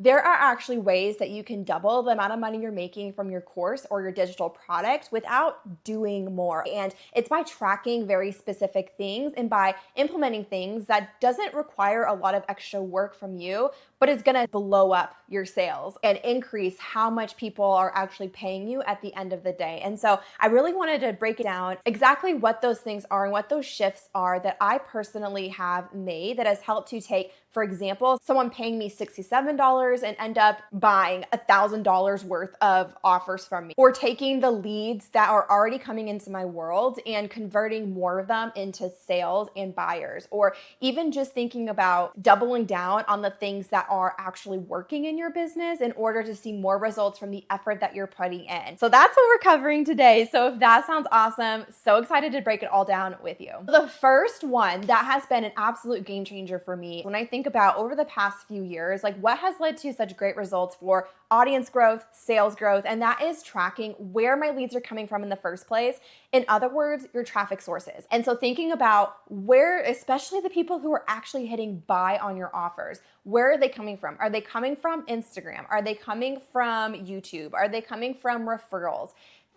There are actually ways that you can double the amount of money you're making from your course or your digital product without doing more. And it's by tracking very specific things and by implementing things that doesn't require a lot of extra work from you, but is going to blow up your sales and increase how much people are actually paying you at the end of the day. And so I really wanted to break it down exactly what those things are and what those shifts are that I personally have made that has helped to take, for example, someone paying me $67 and end up buying $1,000 worth of offers from me, or taking the leads that are already coming into my world and converting more of them into sales and buyers, or even just thinking about doubling down on the things that are actually working in your business in order to see more results from the effort that you're putting in. So that's what we're covering today. So if that sounds awesome, so excited to break it all down with you. The first one that has been an absolute game changer for me, when I think about over the past few years, like what has led to such great results for audience growth, sales growth, and that is tracking where my leads are coming from in the first place. In other words, your traffic sources. And so thinking about where, especially the people who are actually hitting buy on your offers, where are they coming from? Are they coming from Instagram? Are they coming from YouTube? Are they coming from referrals?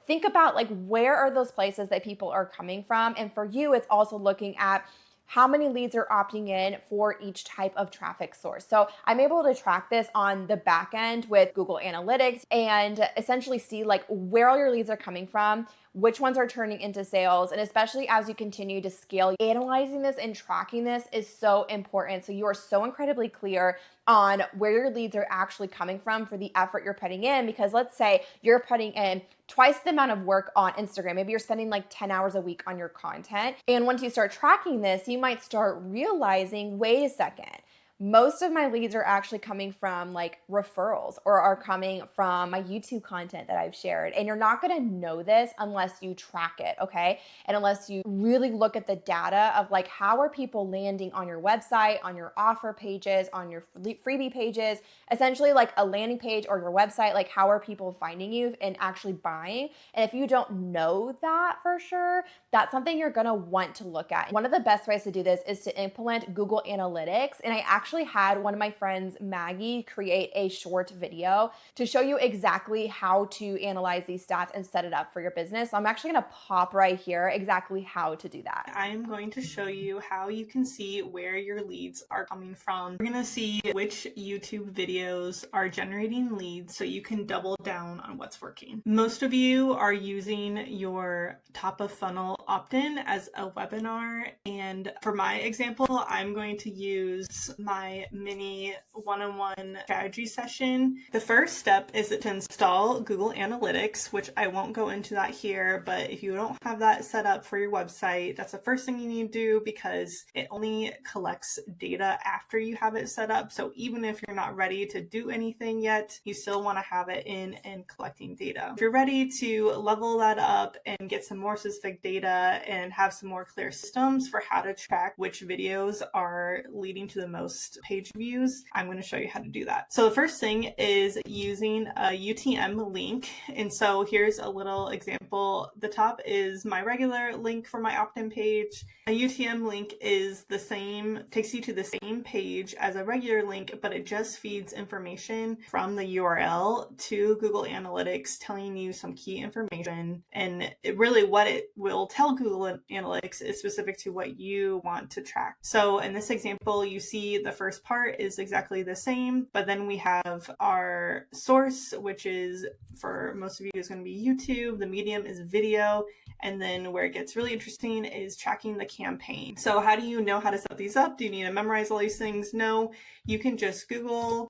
Think about like where are those places that people are coming from? And for you, it's also looking at how many leads are opting in for each type of traffic source. So I'm able to track this on the back end with Google Analytics and essentially see like where all your leads are coming from, which ones are turning into sales. And especially as you continue to scale, analyzing this and tracking this is so important. So you are so incredibly clear on where your leads are actually coming from for the effort you're putting in. Because let's say you're putting in twice the amount of work on Instagram. Maybe you're spending like 10 hours a week on your content. And once you start tracking this, you might start realizing, wait a second, most of my leads are actually coming from like referrals or are coming from my YouTube content that I've shared. And you're not going to know this unless you track it, okay? And unless you really look at the data of like how are people landing on your website, on your offer pages, on your freebie pages, essentially like a landing page or your website, like how are people finding you and actually buying? And if you don't know that for sure, that's something you're going to want to look at. One of the best ways to do this is to implement Google Analytics. And I actually had one of my friends, Maggie, create a short video to show you exactly how to analyze these stats and set it up for your business. So I'm actually going to pop right here exactly how to do that. I'm going to show you how you can see where your leads are coming from. We're going to see which YouTube videos are generating leads so you can double down on what's working. Most of you are using your top of funnel opt-in as a webinar. And for my example, I'm going to use my mini one-on-one strategy session. The first step is to install Google Analytics, which I won't go into that here, but if you don't have that set up for your website, that's the first thing you need to do because it only collects data after you have it set up. So even if you're not ready to do anything yet, you still want to have it in and collecting data. If you're ready to level that up and get some more specific data and have some more clear systems for how to track which videos are leading to the most page views, I'm going to show you how to do that. So the first thing is using a UTM link. And so here's a little example. The top is my regular link for my opt-in page. A UTM link is the same, takes you to the same page as a regular link, but it just feeds information from the URL to Google Analytics, telling you some key information. And really what it will tell Google Analytics is specific to what you want to track. So in this example, you see the first part is exactly the same, but then we have our source, which is for most of you is going to be YouTube. The medium is video. And then where it gets really interesting is tracking the campaign. So how do you know how to set these up? Do you need to memorize all these things? No, you can just Google,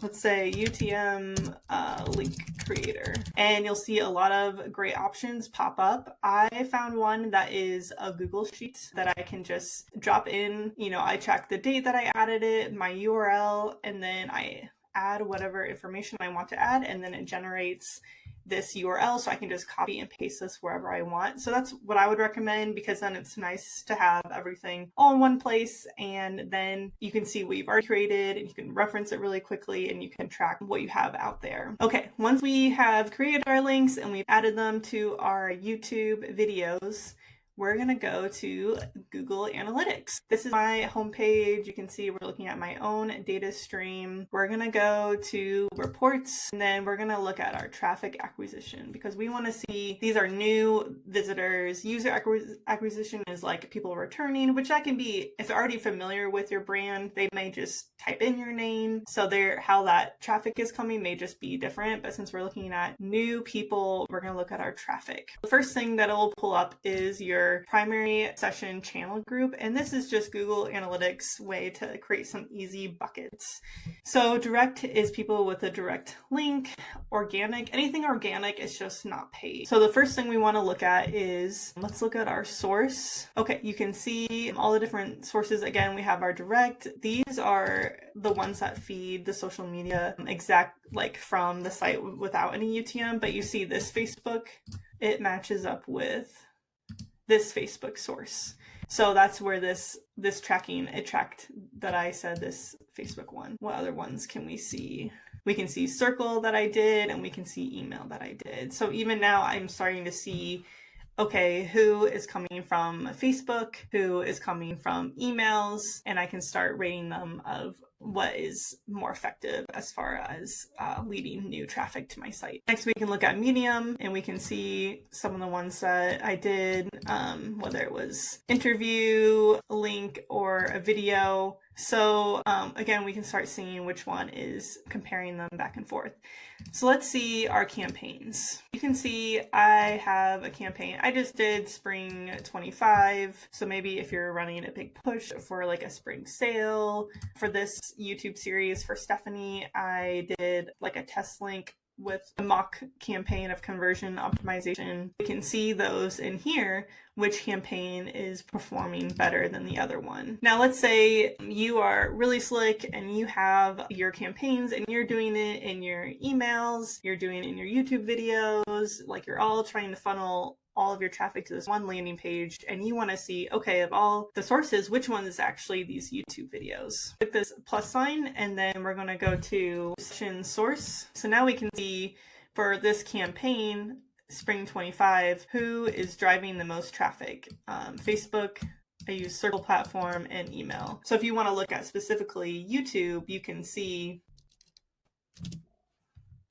let's say UTM link creator, and you'll see a lot of great options pop up. I found one that is a Google Sheet that I can just drop in. You know, I track the date that I added it, my URL, and then I add whatever information I want to add, and then it generates this URL so I can just copy and paste this wherever I want. So that's what I would recommend because then it's nice to have everything all in one place and then you can see what you've already created and you can reference it really quickly and you can track what you have out there. Okay, once we have created our links and we've added them to our YouTube videos, we're going to go to Google Analytics. This is my homepage. You can see we're looking at my own data stream. We're going to go to reports, and then we're going to look at our traffic acquisition because we want to see these are new visitors. User acquisition is like people returning, which that can be if they're already familiar with your brand, they may just type in your name. So how that traffic is coming may just be different. But since we're looking at new people, we're going to look at our traffic. The first thing that it will pull up is your primary session channel group. And this is just Google Analytics way to create some easy buckets. So direct is people with a direct link. Organic, anything organic is just not paid. So the first thing we want to look at is, let's look at our source. Okay, you can see all the different sources. Again, we have our direct. These are the ones that feed the social media like from the site without any UTM, but you see this Facebook, it matches up with this Facebook source. So that's where this tracking, it tracked that I said this Facebook one. What other ones can we see? We can see circle that I did, and we can see email that I did. So even now I'm starting to see, okay, who is coming from Facebook, who is coming from emails, and I can start rating them of what is more effective as far as leading new traffic to my site. Next, we can look at Medium, and we can see some of the ones that I did, whether it was interview, link, or a video. So again, we can start seeing which one is comparing them back and forth. So let's see our campaigns. You can see I have a campaign. I just did spring 25. So maybe if you're running a big push for like a spring sale for this YouTube series for Stephanie, I did like a test link with a mock campaign of conversion optimization. You can see those in here, which campaign is performing better than the other one. Now, let's say you are really slick and you have your campaigns and you're doing it in your emails, you're doing it in your YouTube videos, like you're all trying to funnel all of your traffic to this one landing page, and you want to see, okay, of all the sources, which one is actually these YouTube videos? Click this plus sign, and then we're going to go to session source. So now we can see for this campaign, spring 25, who is driving the most traffic? Facebook, I use Circle platform, and email. So if you want to look at specifically YouTube, you can see.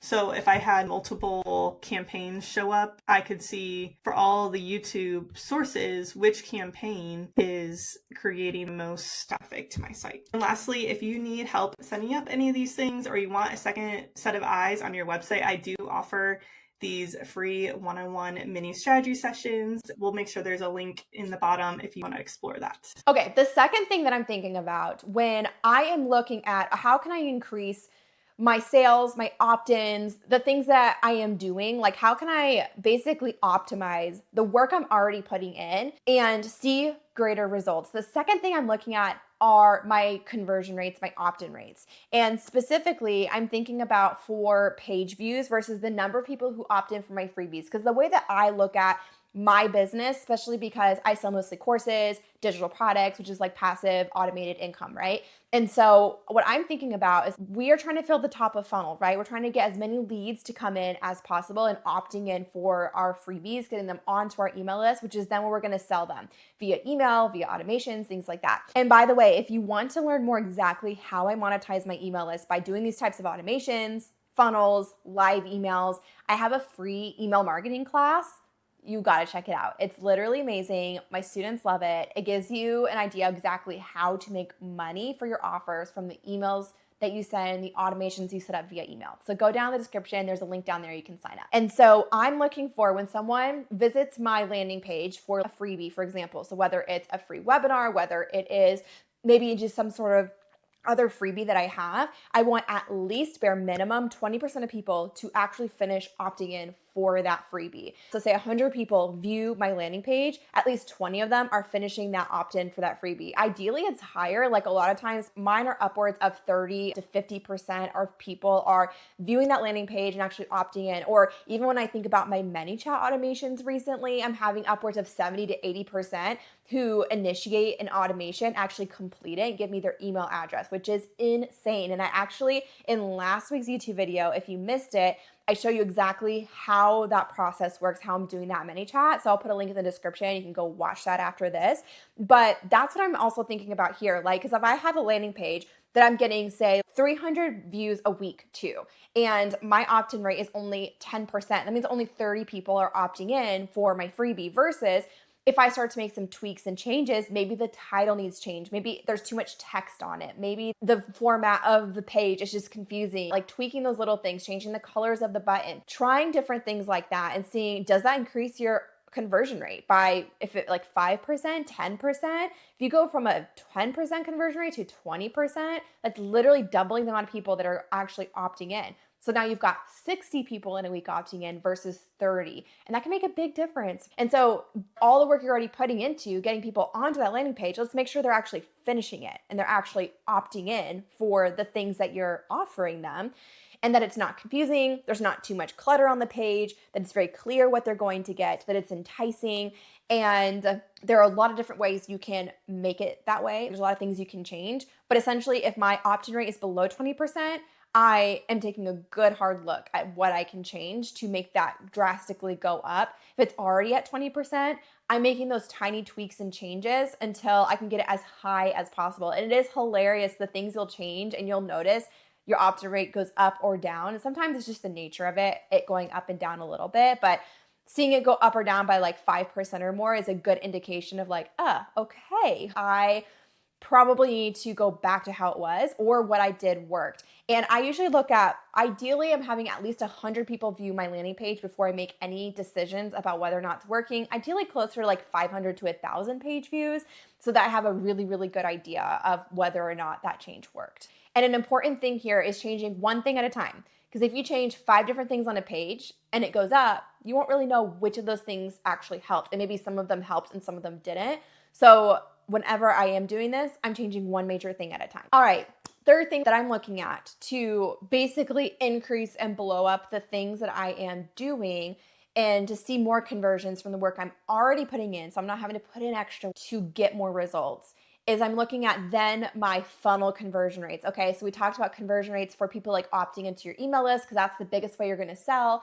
So if I had multiple campaigns show up, I could see for all the YouTube sources, which campaign is creating the most traffic to my site. And lastly, if you need help setting up any of these things, or you want a second set of eyes on your website, I do offer these free one-on-one mini strategy sessions. We'll make sure there's a link in the bottom if you want to explore that. Okay, the second thing that I'm thinking about when I am looking at how can I increase my sales, my opt-ins, the things that I am doing, like how can I basically optimize the work I'm already putting in and see greater results? The second thing I'm looking at are my conversion rates, my opt-in rates. And specifically, I'm thinking about for page views versus the number of people who opt in for my freebies. Because the way that I look at my business, especially because I sell mostly courses, digital products, which is like passive automated income, right? And so what I'm thinking about is we are trying to fill the top of funnel, right? We're trying to get as many leads to come in as possible and opting in for our freebies, getting them onto our email list, which is then where we're going to sell them via email, via automations, things like that. And by the way, if you want to learn more exactly how I monetize my email list by doing these types of automations, funnels, live emails, I have a free email marketing class. You got to check it out. It's literally amazing. My students love it. It gives you an idea of exactly how to make money for your offers from the emails that you send, the automations you set up via email. So go down the description. There's a link down there you can sign up. And so I'm looking for when someone visits my landing page for a freebie, for example. So whether it's a free webinar, whether it is maybe just some sort of other freebie that I have, I want at least bare minimum 20% of people to actually finish opting in for that freebie. So say 100 people view my landing page, at least 20 of them are finishing that opt-in for that freebie. Ideally, it's higher. Like a lot of times mine are upwards of 30 to 50% of people are viewing that landing page and actually opting in. Or even when I think about my ManyChat automations recently, I'm having upwards of 70 to 80% who initiate an automation, actually complete it, and give me their email address, which is insane. And I actually, in last week's YouTube video, if you missed it, I show you exactly how that process works, how I'm doing that ManyChat. So I'll put a link in the description. You can go watch that after this. But that's what I'm also thinking about here. Like, because if I have a landing page that I'm getting, say, 300 views a week to, and my opt-in rate is only 10%, that means only 30 people are opting in for my freebie, versus if I start to make some tweaks and changes, maybe the title needs change. Maybe there's too much text on it. Maybe the format of the page is just confusing. Like tweaking those little things, changing the colors of the button, trying different things like that and seeing, does that increase your conversion rate by, if it like 5%, 10%? If you go from a 10% conversion rate to 20%, that's literally doubling the amount of people that are actually opting in. So now you've got 60 people in a week opting in versus 30, and that can make a big difference. And so all the work you're already putting into getting people onto that landing page, let's make sure they're actually finishing it and they're actually opting in for the things that you're offering them, and that it's not confusing, there's not too much clutter on the page, that it's very clear what they're going to get, that it's enticing. And there are a lot of different ways you can make it that way. There's a lot of things you can change, but essentially if my opt-in rate is below 20%, I am taking a good hard look at what I can change to make that drastically go up. If it's already at 20%, I'm making those tiny tweaks and changes until I can get it as high as possible. And it is hilarious the things you'll change and you'll notice your opt-in rate goes up or down. And sometimes it's just the nature of it going up and down a little bit, but seeing it go up or down by like 5% or more is a good indication of like, okay, I probably need to go back to how it was, or what I did worked. And I usually look at, ideally, I'm having at least 100 people view my landing page before I make any decisions about whether or not it's working. Ideally closer to like 500 to 1,000 page views, so that I have a really, really good idea of whether or not that change worked. And an important thing here is changing one thing at a time. Because if you change 5 different things on a page and it goes up, you won't really know which of those things actually helped. And maybe some of them helped and some of them didn't. So whenever I am doing this, I'm changing one major thing at a time. All right, third thing that I'm looking at to basically increase and blow up the things that I am doing and to see more conversions from the work I'm already putting in, so I'm not having to put in extra to get more results, is I'm looking at then my funnel conversion rates. Okay, so we talked about conversion rates for people like opting into your email list, because that's the biggest way you're gonna sell,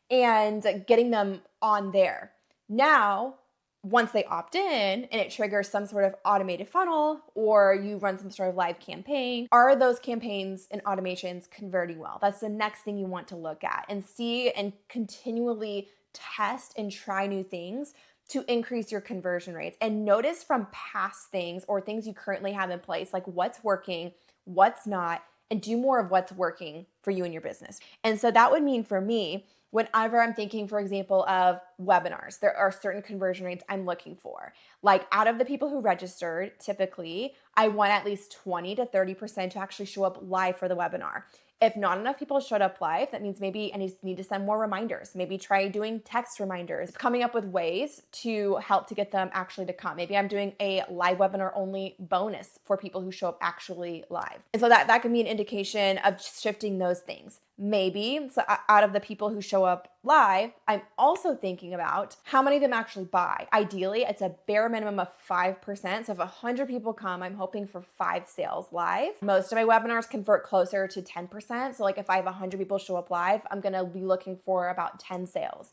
and getting them on there. Now, once they opt in and it triggers some sort of automated funnel, or you run some sort of live campaign, are those campaigns and automations converting well? That's the next thing you want to look at and see, and continually test and try new things to increase your conversion rates. And notice from past things or things you currently have in place, like what's working, what's not, and do more of what's working for you and your business. And so that would mean for me, whenever I'm thinking, for example, of webinars, there are certain conversion rates I'm looking for. Like out of the people who registered, typically, I want at least 20 to 30% to actually show up live for the webinar. If not enough people showed up live, that means maybe I need to send more reminders. Maybe try doing text reminders, coming up with ways to help to get them actually to come. Maybe I'm doing a live webinar only bonus for people who show up actually live. And so that can be an indication of shifting those things. Maybe, so out of the people who show up live, I'm also thinking about how many of them actually buy. Ideally, it's a bare minimum of 5%. So if 100 people come, I'm hoping for 5 sales live. Most of my webinars convert closer to 10%. So like if I have 100 people show up live, I'm gonna be looking for about 10 sales.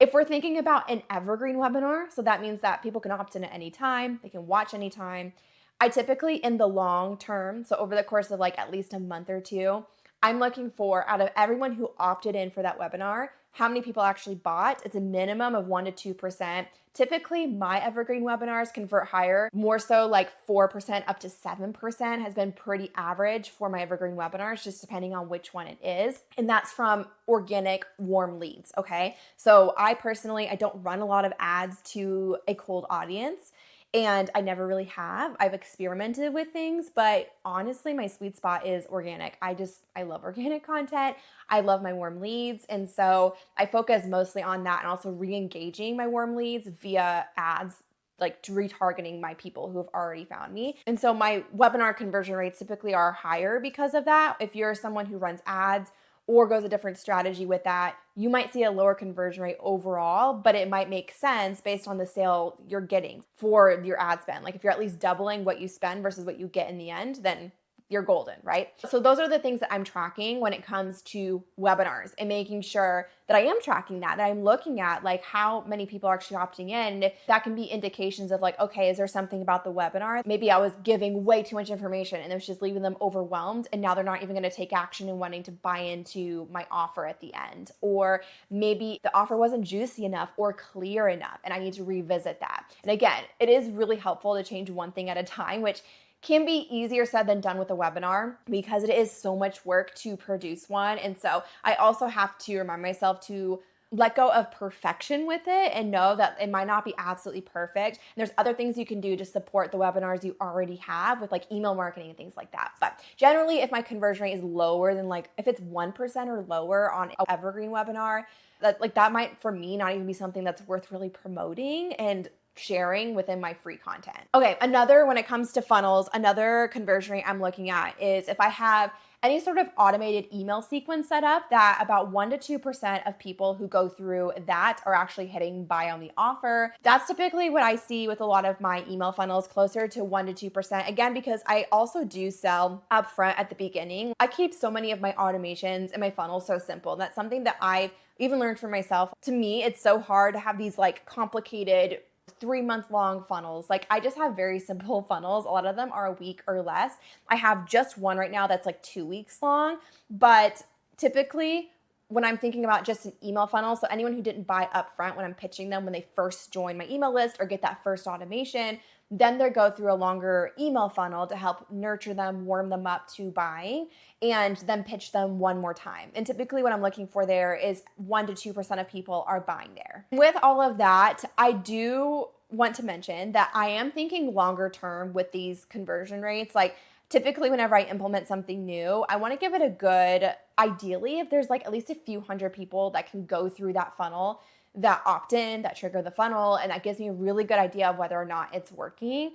If we're thinking about an evergreen webinar, so that means that people can opt in at any time, they can watch anytime. I typically, in the long term, so over the course of like at least a month or two, I'm looking for, out of everyone who opted in for that webinar, how many people actually bought. It's a minimum of 1% to 2%. Typically, my evergreen webinars convert higher, more so like 4% up to 7% has been pretty average for my evergreen webinars, just depending on which one it is. And that's from organic warm leads, okay? So I personally, I don't run a lot of ads to a cold audience. And I never really have. I've experimented with things, but honestly, my sweet spot is organic. I love organic content. I love my warm leads. And so I focus mostly on that and also re-engaging my warm leads via ads, like retargeting my people who have already found me. And so my webinar conversion rates typically are higher because of that. If you're someone who runs ads or goes a different strategy with that, you might see a lower conversion rate overall, but it might make sense based on the sale you're getting for your ad spend. Like if you're at least doubling what you spend versus what you get in the end, then you're golden, right? So those are the things that I'm tracking when it comes to webinars, and making sure that I am tracking that I'm looking at like how many people are actually opting in. And that can be indications of like, okay, is there something about the webinar? Maybe I was giving way too much information and it was just leaving them overwhelmed, and now they're not even going to take action and wanting to buy into my offer at the end. Or maybe the offer wasn't juicy enough or clear enough, and I need to revisit that. And again, it is really helpful to change one thing at a time, which can be easier said than done with a webinar because it is so much work to produce one. And so I also have to remind myself to let go of perfection with it and know that it might not be absolutely perfect. And there's other things you can do to support the webinars you already have with like email marketing and things like that. But generally, if my conversion rate is lower than like, if it's 1% or lower on an evergreen webinar, that might for me not even be something that's worth really promoting and sharing within my free content. Okay, when it comes to funnels, another conversion rate I'm looking at is if I have any sort of automated email sequence set up, that about 1% to 2% of people who go through that are actually hitting buy on the offer. That's typically what I see with a lot of my email funnels, closer to 1% to 2%. Again, because I also do sell upfront at the beginning. I keep so many of my automations and my funnels so simple. That's something that I've even learned for myself. To me, it's so hard to have these like complicated 3-month long funnels. Like I just have very simple funnels. A lot of them are a week or less. I have just one right now that's like 2 weeks long, but typically when I'm thinking about just an email funnel, so anyone who didn't buy upfront when I'm pitching them when they first join my email list or get that first automation, then they go through a longer email funnel to help nurture them, warm them up to buying, and then pitch them one more time. And typically what I'm looking for there is 1% to 2% of people are buying there. With all of that, I do want to mention that I am thinking longer term with these conversion rates. Like typically whenever I implement something new, I want to give it a good, ideally, if there's like at least a few hundred people that can go through that funnel, that opt in, that trigger the funnel, and that gives me a really good idea of whether or not it's working.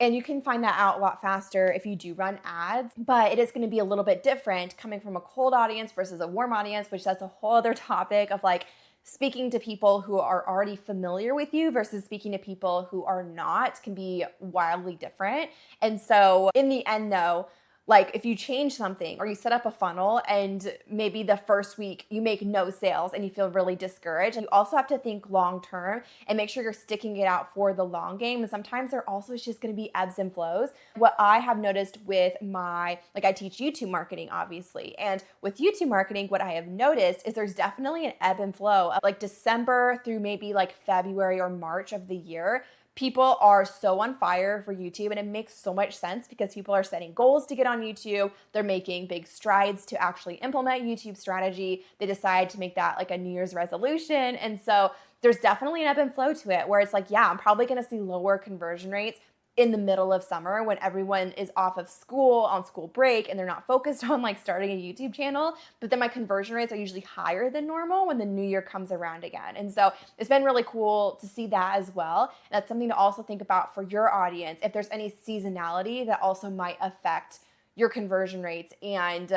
And you can find that out a lot faster if you do run ads, but it is going to be a little bit different coming from a cold audience versus a warm audience, which that's a whole other topic of like speaking to people who are already familiar with you versus speaking to people who are not, can be wildly different. And so in the end though, like if you change something or you set up a funnel and maybe the first week you make no sales and you feel really discouraged, you also have to think long term and make sure you're sticking it out for the long game. And sometimes there also is just going to be ebbs and flows. What I have noticed with I teach YouTube marketing, obviously. And with YouTube marketing, what I have noticed is there's definitely an ebb and flow of like December through maybe like February or March of the year. People are so on fire for YouTube, and it makes so much sense because people are setting goals to get on YouTube. They're making big strides to actually implement YouTube strategy. They decide to make that like a New Year's resolution. And so there's definitely an ebb and flow to it where it's like, yeah, I'm probably going to see lower conversion rates in the middle of summer when everyone is off of school, on school break, and they're not focused on like starting a YouTube channel. But then my conversion rates are usually higher than normal when the new year comes around again. And so it's been really cool to see that as well. And that's something to also think about for your audience, if there's any seasonality that also might affect your conversion rates. And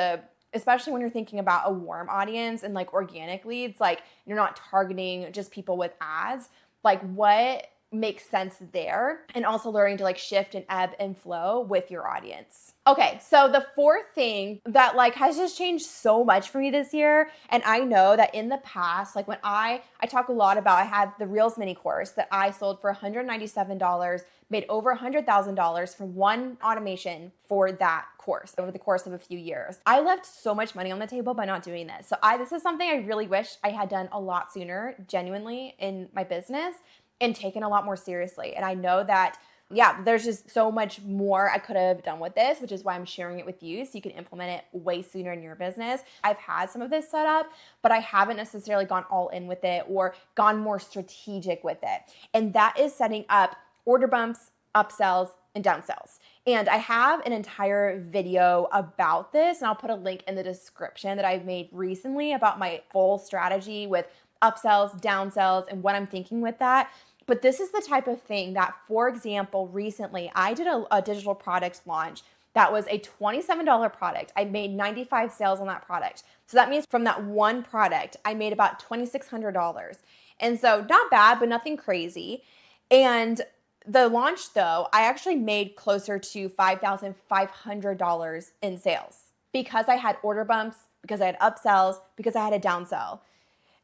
especially when you're thinking about a warm audience and like organic leads, like you're not targeting just people with ads, like what makes sense there, and also learning to like shift and ebb and flow with your audience. Okay, so the fourth thing that like has just changed so much for me this year, and I know that in the past, like when I talk a lot about, I had the Reels mini course that I sold for $197, made over $100,000 from one automation for that course over the course of a few years. I left so much money on the table by not doing this. So this is something I really wish I had done a lot sooner, genuinely, in my business, and taken a lot more seriously. And I know that, yeah, there's just so much more I could have done with this, which is why I'm sharing it with you so you can implement it way sooner in your business. I've had some of this set up, but I haven't necessarily gone all in with it or gone more strategic with it. And that is setting up order bumps, upsells, and downsells. And I have an entire video about this, and I'll put a link in the description that I've made recently about my full strategy with upsells, downsells, and what I'm thinking with that. But this is the type of thing that, for example, recently I did a digital product launch that was a $27 product. I made 95 sales on that product. So that means from that one product, I made about $2,600. And so not bad, but nothing crazy. And The launch though, I actually made closer to $5,500 in sales because I had order bumps, because I had upsells, because I had a downsell.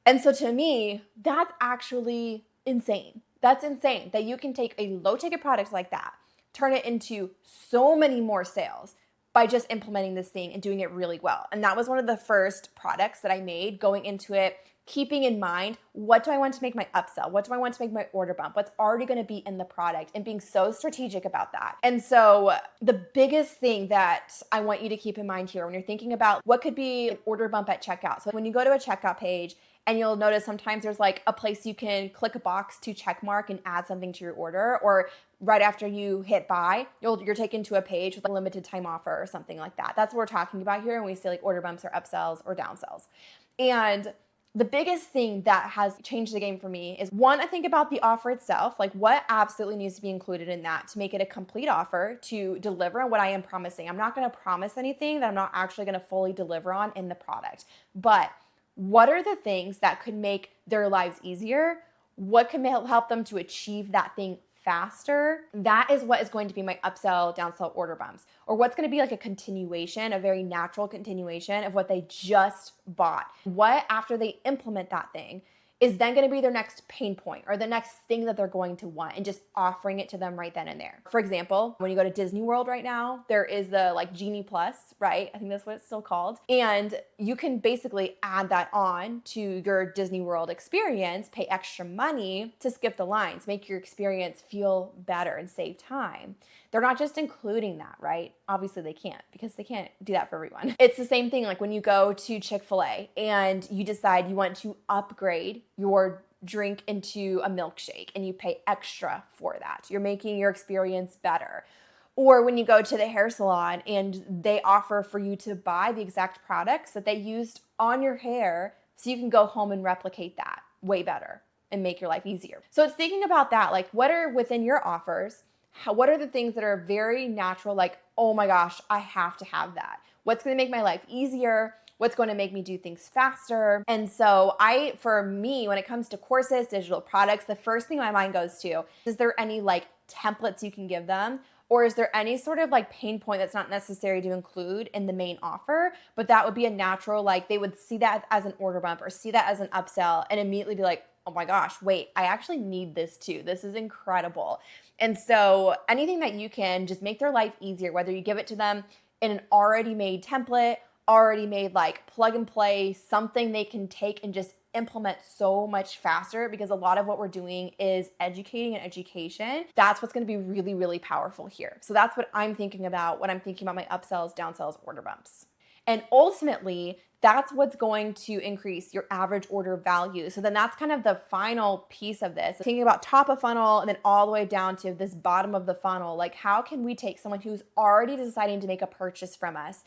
And so to me, that's actually insane. That's insane that you can take a low ticket product like that, turn it into so many more sales by just implementing this thing and doing it really well. And that was one of the first products that I made going into it, keeping in mind, what do I want to make my upsell? What do I want to make my order bump? What's already going to be in the product, and being so strategic about that. And so the biggest thing that I want you to keep in mind here when you're thinking about what could be an order bump at checkout. So when you go to a checkout page, and you'll notice sometimes there's like a place you can click a box to check mark and add something to your order, or right after you hit buy, you're taken to a page with a limited time offer or something like that. That's what we're talking about here when we say like order bumps or upsells or downsells. And the biggest thing that has changed the game for me is, one, I think about the offer itself, like what absolutely needs to be included in that to make it a complete offer to deliver on what I am promising. I'm not going to promise anything that I'm not actually going to fully deliver on in the product, but what are the things that could make their lives easier? What can help them to achieve that thing faster? That is what is going to be my upsell, downsell, order bumps, or what's going to be like a continuation, a very natural continuation of what they just bought. What, after they implement that thing, is then going to be their next pain point or the next thing that they're going to want, and just offering it to them right then and there. For example, when you go to Disney World right now, there is the like Genie Plus, right? I think that's what it's still called. And you can basically add that on to your Disney World experience, pay extra money to skip the lines, make your experience feel better and save time. They're not just including that, right? Obviously they can't, because they can't do that for everyone. It's the same thing like when you go to Chick-fil-A and you decide you want to upgrade your drink into a milkshake and you pay extra for that. You're making your experience better. Or when you go to the hair salon and they offer for you to buy the exact products that they used on your hair so you can go home and replicate that way better and make your life easier. So it's thinking about that, like what are within your offers? What are the things that are very natural, like, oh my gosh, I have to have that? What's going to make my life easier? What's going to make me do things faster? And so for me, when it comes to courses, digital products, the first thing my mind goes to, is there any like templates you can give them? Or is there any sort of like pain point that's not necessary to include in the main offer, but that would be a natural, like they would see that as an order bump or see that as an upsell and immediately be like, oh my gosh, wait, I actually need this too. This is incredible. And so anything that you can just make their life easier, whether you give it to them in an already made template, already made like plug and play, something they can take and just implement so much faster, because a lot of what we're doing is educating and education. That's what's going to be really, really powerful here. So that's what I'm thinking about when I'm thinking about my upsells, downsells, order bumps. And ultimately, that's what's going to increase your average order value. So then that's kind of the final piece of this. Thinking about top of funnel and then all the way down to this bottom of the funnel. Like, how can we take someone who's already deciding to make a purchase from us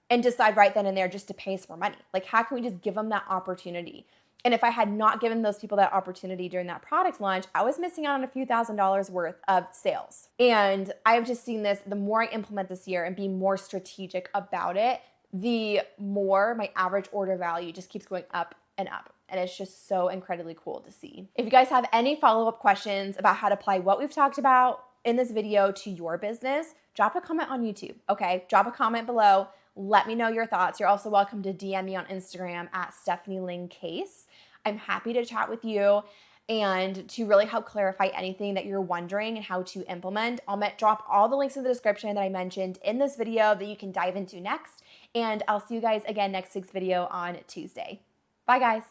and decide right then and there just to pay us more money? Like, how can we just give them that opportunity? And if I had not given those people that opportunity during that product launch, I was missing out on a few $1,000s worth of sales. And I've just seen this, the more I implement this year and be more strategic about it, the more my average order value just keeps going up and up. And it's just so incredibly cool to see. If you guys have any follow-up questions about how to apply what we've talked about in this video to your business, drop a comment on YouTube, okay? Drop a comment below. Let me know your thoughts. You're also welcome to DM me on Instagram at Stephanie Ling Case. I'm happy to chat with you and to really help clarify anything that you're wondering and how to implement. I'll drop all the links in the description that I mentioned in this video that you can dive into next. And I'll see you guys again next week's video on Tuesday. Bye, guys.